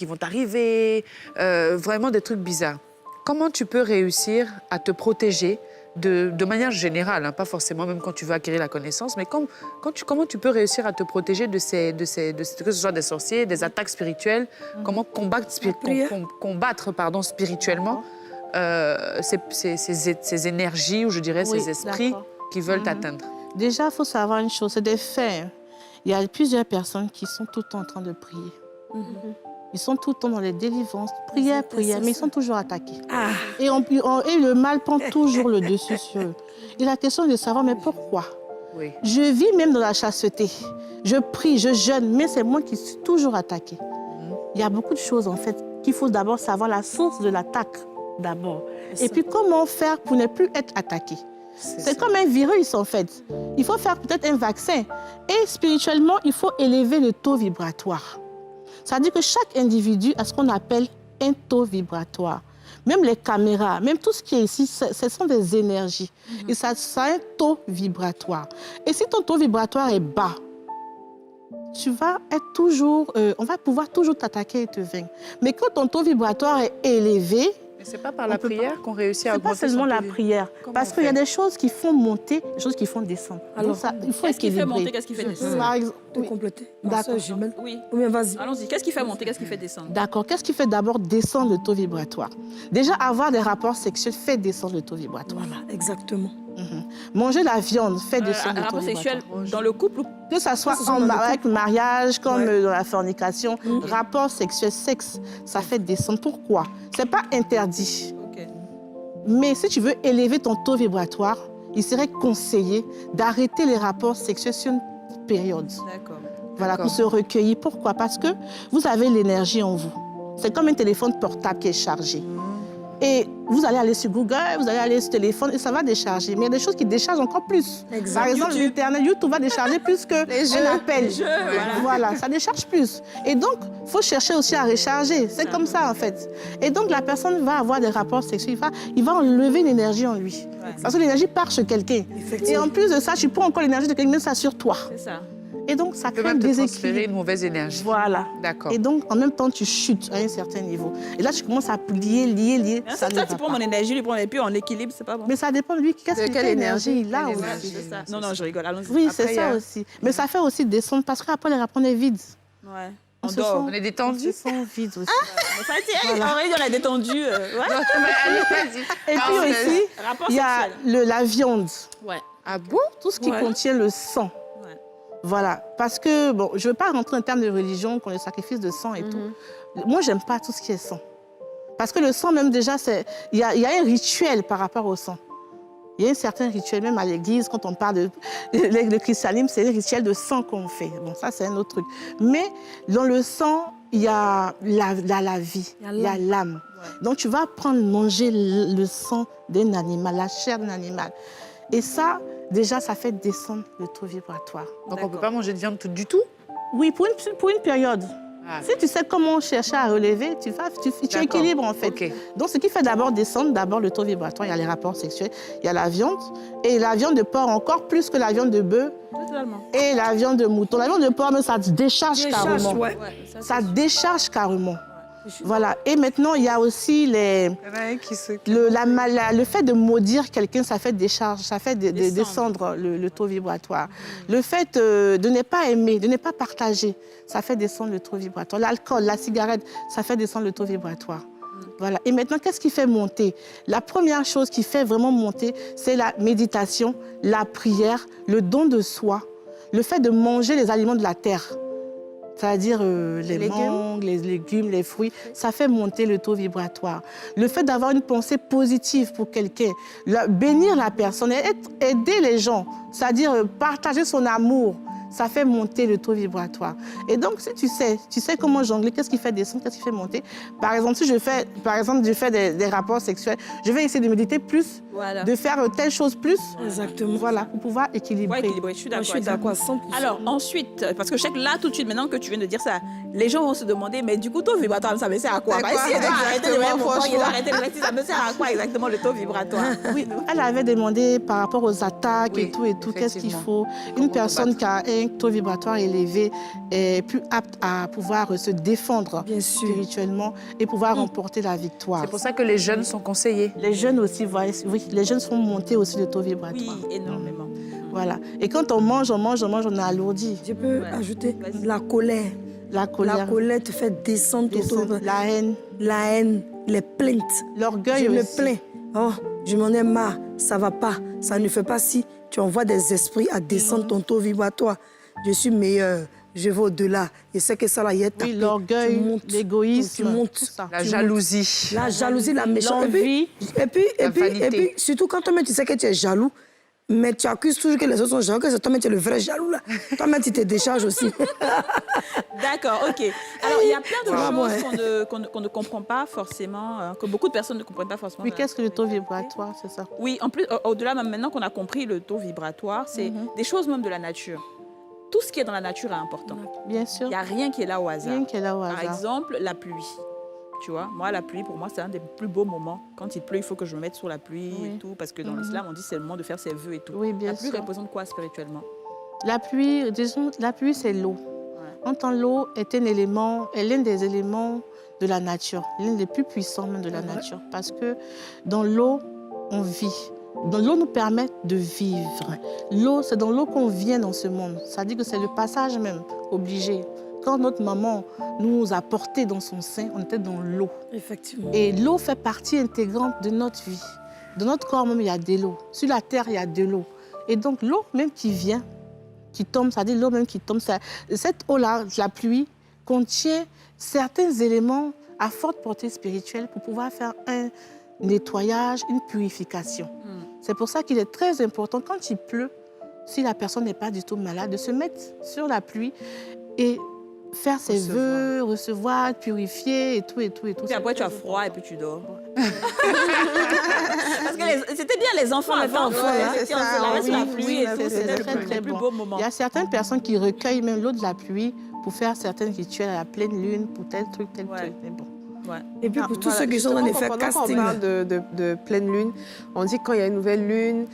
qui vont t'arriver, vraiment des trucs bizarres. Comment tu peux réussir à te protéger de manière générale, hein, pas forcément même quand tu veux acquérir la connaissance, mais comment tu peux réussir à te protéger de que ce soit des sorciers, des attaques spirituelles, comment combattre spirituellement ces énergies ou je dirais ces esprits qui veulent t'atteindre. Déjà, il faut savoir une chose, c'est des faits. Il y a plusieurs personnes qui sont tout le temps en train de prier. Ils sont tout le temps dans les délivrances, prière, mais ils sont toujours attaqués. Et le mal prend toujours le dessus sur eux. Et la question est de savoir, mais pourquoi? Je vis même dans la chasteté. Je prie, je jeûne, mais c'est moi qui suis toujours attaquée. Il y a beaucoup de choses, en fait, qu'il faut d'abord savoir la source de l'attaque, d'abord. Et puis, comment faire pour ne plus être attaqué? C'est comme un virus, en fait. Il faut faire peut-être un vaccin. Et spirituellement, il faut élever le taux vibratoire. Ça veut dire que chaque individu a ce qu'on appelle un taux vibratoire. Même les caméras, même tout ce qui est ici, ce sont des énergies. Et ça a un taux vibratoire. Et si ton taux vibratoire est bas, tu vas être toujours, on va pouvoir toujours t'attaquer et te vaincre. Mais quand ton taux vibratoire est élevé, mais c'est pas par la prière qu'on réussit à augmenter. C'est pas seulement la prière. Parce qu'il y a des choses qui font monter, des choses qui font descendre. Alors, ça, il faut qu'est-ce qui fait monter, qu'est-ce qui fait descendre? Par exemple, pour compléter. D'accord. Oui. Mais vas-y. Allons-y. Qu'est-ce qui fait monter, qu'est-ce qui fait descendre? D'accord. Qu'est-ce qui fait d'abord descendre le taux vibratoire? Déjà, avoir des rapports sexuels fait descendre le taux vibratoire. Voilà, exactement. Manger la viande fait descendre le taux rapport sexuel vibratoire. dans le couple? Que ça soit avec mariage, comme dans la fornication, rapport sexuel, sexe, ça fait descendre. Pourquoi? C'est pas interdit. Mais si tu veux élever ton taux vibratoire, il serait conseillé d'arrêter les rapports sexuels sur une période. D'accord. Voilà, pour se recueillir. Pourquoi? Parce que vous avez l'énergie en vous. C'est comme un téléphone portable qui est chargé. Et vous allez aller sur Google, vous allez aller sur le téléphone et ça va décharger. Mais il y a des choses qui déchargent encore plus. Par exemple, l'Internet, YouTube va décharger plus qu'un appel. Voilà, ça décharge plus. Et donc, il faut chercher aussi à recharger. C'est comme ça, en fait. Et donc, la personne va avoir des rapports sexuels. Il va enlever une énergie en lui. Parce que l'énergie part sur quelqu'un. Et en plus de ça, tu prends encore l'énergie de quelqu'un, ça sur toi. C'est ça. Et donc, ça crée un déséquilibre. déséquilibre. Une mauvaise énergie. Voilà. D'accord. Et donc, en même temps, tu chutes à un certain niveau. Et là, tu commences à lier. Ça tu prends mon énergie, lui prend et puis en équilibre, c'est pas bon. Mais ça dépend de lui. Quelle énergie il a aussi. Non, je rigole. Allons-y. Oui, c'est ça aussi. Mais ça fait aussi descendre parce qu'après, les rapports, on est vide. Ouais. On se sent détendu. On se sent vide aussi. On est détendu. Et puis aussi, il y a la viande. Ouais. Ah bon? Tout ce qui contient le sang. Voilà, parce que, bon, je ne veux pas rentrer en termes de religion, qu'on le sacrifice de sang et tout. Moi, je n'aime pas tout ce qui est sang. Parce que le sang, même déjà, il y a un rituel par rapport au sang. Il y a un certain rituel, même à l'église, quand on parle de le christianisme, c'est un rituel de sang qu'on fait. Bon, ça, c'est un autre truc. Mais dans le sang, il y a la vie, il y a l'âme. Donc, tu vas manger le sang d'un animal, la chair d'un animal. Et ça, déjà, ça fait descendre le taux vibratoire. Donc, on ne peut pas manger de viande du tout? Oui, pour une période. Si tu sais comment chercher à relever, tu équilibres en fait. Donc, ce qui fait d'abord descendre le taux vibratoire, il y a les rapports sexuels, il y a la viande, et la viande de porc encore plus que la viande de bœuf, et la viande de mouton. La viande de porc, mais ça décharge carrément. Ça décharge carrément. Voilà. Et maintenant, il y a aussi le fait de maudire quelqu'un, ça fait décharge, ça fait descendre le taux vibratoire. Le fait de ne pas aimer, de ne pas partager, ça fait descendre le taux vibratoire. L'alcool, la cigarette, ça fait descendre le taux vibratoire. Voilà. Et maintenant, qu'est-ce qui fait monter? La première chose qui fait vraiment monter, c'est la méditation, la prière, le don de soi, le fait de manger les aliments de la terre. C'est-à-dire les mangues, les légumes, les fruits, ça fait monter le taux vibratoire. Le fait d'avoir une pensée positive pour quelqu'un, bénir la personne, aider les gens, c'est-à-dire partager son amour, ça fait monter le taux vibratoire. Et donc, si tu sais comment jongler, qu'est-ce qui fait descendre, qu'est-ce qui fait monter. Par exemple, si je fais des rapports sexuels, je vais essayer de méditer plus, de faire telle chose plus. Exactement. Voilà, pour pouvoir équilibrer. Je suis d'accord à 100%. Alors, ensuite, parce que je sais que là, tout de suite, maintenant que tu viens de dire ça, les gens vont se demander, mais du coup, taux vibratoire, ça me sert à quoi? Si elle doit arrêter de mettre mon corps, il doit arrêter de mettre, ça me sert à quoi exactement le taux vibratoire? Oui, elle avait demandé par rapport aux attaques et tout, qu'est-ce qu'il faut. Une personne qui a un taux vibratoire élevé est plus apte à pouvoir se défendre Bien sûr. spirituellement et pouvoir remporter la victoire. C'est pour ça que les jeunes sont conseillés. Les jeunes aussi, oui, les jeunes font monter aussi le taux vibratoire. Oui, énormément. Voilà. Et quand on mange, on est alourdi. Je peux ajouter la colère. La colère. La colère te fait descendre ton taux. La haine. La haine, les plaintes. L'orgueil Je me aussi. plains. Oh, je m'en ai marre. Ça va pas. Ça ne fait pas si. Tu envoies des esprits à descendre ton taux vibratoire. Je suis meilleur. Je vais au-delà. Je sais que ça, là, il y a Oui, l'orgueil, l'égoïsme, tu montes. tout ça. La jalousie. La jalousie, la méchanceté. L'envie. Et puis, surtout quand toi-même, tu sais que tu es jaloux, mais tu accuses toujours que les autres sont jaloux, que c'est toi-même, tu es le vrai jaloux, là. Toi-même, tu te décharges aussi. D'accord, ok. Alors, il y a plein de Ça va, moi, choses qu'on ne comprend pas forcément, que beaucoup de personnes ne comprennent pas forcément. Oui, qu'est-ce que le taux vibratoire, c'est ça? Oui, en plus, au-delà, maintenant qu'on a compris le taux vibratoire, c'est des choses même de la nature. Tout ce qui est dans la nature est important. Bien sûr. Il n'y a rien qui est là au hasard. Rien qui est là au Par hasard. exemple, la pluie. Tu vois, moi, la pluie, pour moi, c'est un des plus beaux moments. Quand il pleut, il faut que je me mette sous la pluie et tout, parce que dans l'islam, on dit que c'est le moment de faire ses vœux et tout. Oui, bien la pluie sûr. représente quoi spirituellement? La pluie, disons, la pluie, c'est l'eau. En tant l'eau est un élément, est l'un des éléments de la nature, l'un des plus puissants même de la nature. Parce que dans l'eau, on vit. Dans l'eau nous permet de vivre. L'eau, c'est dans l'eau qu'on vient dans ce monde. Ça dit que c'est le passage même obligé. Quand notre maman nous a portés dans son sein, on était dans l'eau. Effectivement. Et l'eau fait partie intégrante de notre vie. Dans notre corps même, il y a de l'eau. Sur la terre, il y a de l'eau. Et donc l'eau même qui vient, qui tombe, ça dit l'eau même qui tombe, cette eau-là, la pluie, contient certains éléments à forte portée spirituelle pour pouvoir faire un nettoyage, une purification. C'est pour ça qu'il est très important, quand il pleut, si la personne n'est pas du tout malade, de se mettre sur la pluie et faire ses vœux, recevoir, purifier et tout, et tout, et tout. Puis après, tu as froid et puis tu dors. Parce que c'était bien les enfants avant. C'est Si on se lavait sous la pluie et tout, c'est c'était très, très le plus bon. beau moment. Il y a certaines personnes qui recueillent même l'eau de la pluie pour faire certains rituels à la pleine lune, pour tel truc, tel truc. Mais bon. Et puis pour tous ceux qui sont dans les faits Pendant qu'on casting. parle de pleine lune, on dit que quand il y a une nouvelle lune,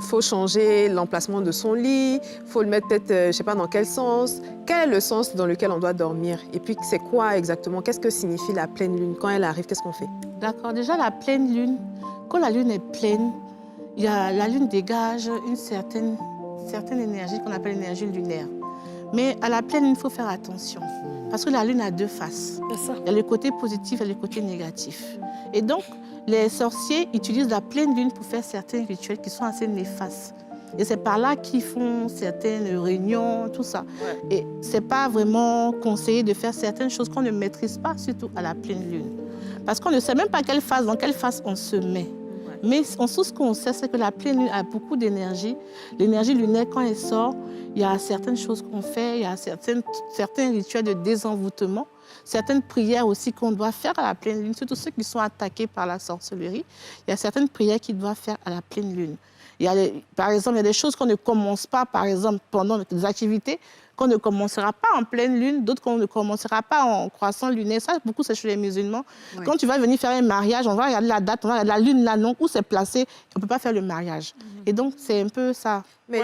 faut changer l'emplacement de son lit, faut le mettre peut-être, je ne sais pas dans quel sens. Quel est le sens dans lequel on doit dormir? Et puis c'est quoi exactement? Qu'est-ce que signifie la pleine lune? Quand elle arrive, qu'est-ce qu'on fait? D'accord, déjà la pleine lune, quand la lune est pleine, la lune dégage une certaine énergie qu'on appelle l'énergie lunaire. Mais à la pleine lune, il faut faire attention. Parce que la lune a deux faces. Il y a le côté positif et le côté négatif. Et donc, les sorciers utilisent la pleine lune pour faire certains rituels qui sont assez néfastes. Et c'est par là qu'ils font certaines réunions, tout ça. Et ce n'est pas vraiment conseillé de faire certaines choses qu'on ne maîtrise pas, surtout à la pleine lune. Parce qu'on ne sait même pas dans quelle phase on se met. Mais tout ce qu'on sait, c'est que la pleine lune a beaucoup d'énergie. L'énergie lunaire, quand elle sort, il y a certaines choses qu'on fait, il y a certains rituels de désenvoûtement, certaines prières aussi qu'on doit faire à la pleine lune, surtout ceux qui sont attaqués par la sorcellerie. Il y a certaines prières qu'ils doivent faire à la pleine lune. Par exemple, il y a des choses qu'on ne commence pas, par exemple, pendant des activités, qu'on ne commencera pas en pleine lune, d'autres qu'on ne commencera pas en croissant lunaire. Ça, beaucoup, c'est chez les musulmans. Oui. Quand tu vas venir faire un mariage, on va regarder la date, on va regarder la lune, là, non, où c'est placé, on ne peut pas faire le mariage. Et donc, c'est un peu ça. Mais